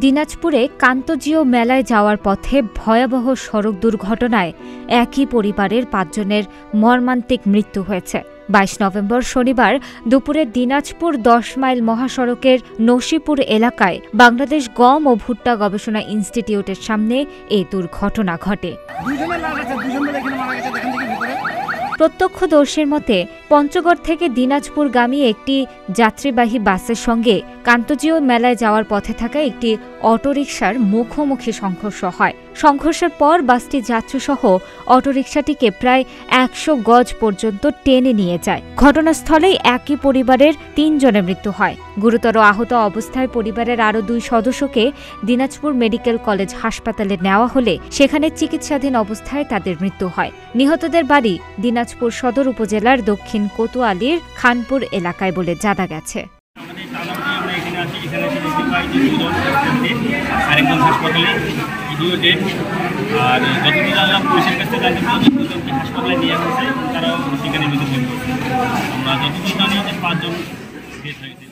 দিনাজপুরে কান্তজিও মেলায় যাওয়ার পথে ভয়াবহ সড়ক দুর্ঘটনায় একই পরিবারের ৫ জনের মর্মান্তিক মৃত্যু হয়েছে। ২২ নভেম্বর শনিবার দুপুরে দিনাজপুর ১০ মাইল মহাসড়কের নসিপুর এলাকায় বাংলাদেশ গম ও ভুট্টা গবেষণা ইনস্টিটিউটের সামনে এই দুর্ঘটনা ঘটে। প্রত্যক্ষদর্শীর মতে পঞ্চগড় থেকে দিনাজপুরগামী একটি যাত্রীবাহী বাসের সঙ্গে কান্তজিও মেলায় যাওয়ার পথে থাকা একটি অটোরিকশার মুখোমুখি সংঘর্ষ হয়। সংঘর্ষের পর বাসটি যাত্রীসহ অটোরিকশাটিকে প্রায় ১০০ গজ পর্যন্ত টেনে নিয়ে যায়। ঘটনাস্থলেই একই পরিবারের ৩ জনের মৃত্যু হয়। গুরুতর আহত অবস্থায় পরিবারের আরও ২ সদস্যকে দিনাজপুর মেডিকেল কলেজ হাসপাতালে নেওয়া হলে সেখানে চিকিৎসাধীন অবস্থায় তাদের মৃত্যু হয়। নিহতদের বাড়ি দিনাজপুর সদর উপজেলার দক্ষিণ কোতোয়ালীর খানপুর এলাকায় বলে জানা গেছে। হাসপাতালে নিয়ে আসছে, তারাও সেখানে মৃত্যুবরণ করছে। আমরা যতদূর জানি যে ৫ জন ডেথ হয়েছে।